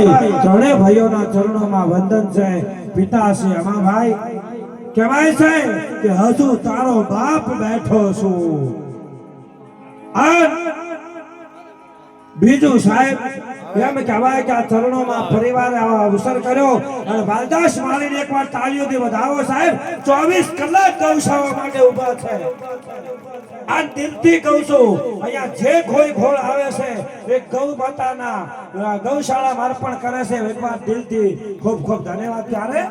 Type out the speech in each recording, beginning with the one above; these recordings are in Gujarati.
ત્રણે ભાઈઓના ચરણોમાં વંદન છે પિતાશ્રી અમાભાઈ કહેવાય છે કે હજુ તારો બાપ બેઠો છું બીજું સાહેબ એમ કહેવાય કે આ ચરણોમાં પરિવારે આવા અવસર કર્યો અને વાલદાસ માળીને એકવાર તાળીઓથી વધાવો સાહેબ 24 કલાક ગૌશાળા માટે ઊભા છે આ દિલથી કહું છું અહીંયા જે કોઈ ઘોળ આવે છે એ ગૌ માતાના ગૌશાળામાં અર્પણ કરે છે એકવાર દિલથી ખૂબ ખૂબ ધન્યવાદ ત્યારે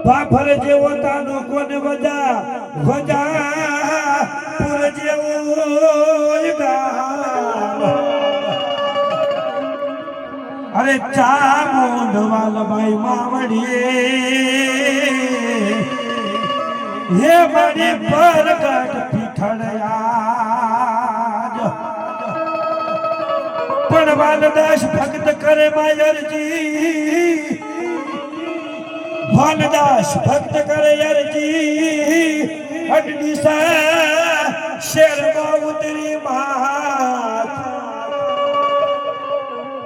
બાફર જેવો તાનો કોને વજા પુર જેવો અરે ચામુંડ વાલભાઈ માવડીએ હે મારી પરગટ પીઠળયા પણ વાલદાસ ભક્ત કરે માયરજી વાલદાસ ભક્ત કરે યરજી અડડીસા શેરમાં ઉતરી માત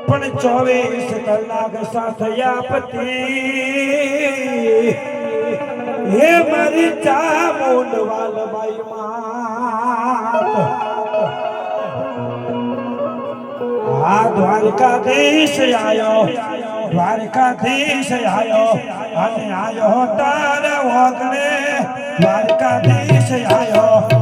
પણ 24 કલાક સાથયા પતિ હે મારી ચામુંડ વાલભાઈ માત આ દ્વારકાધીશ આયો દ્વારકાધીશ આયો અને આયો તારે ઓગણે દ્વારકાધીશ આયો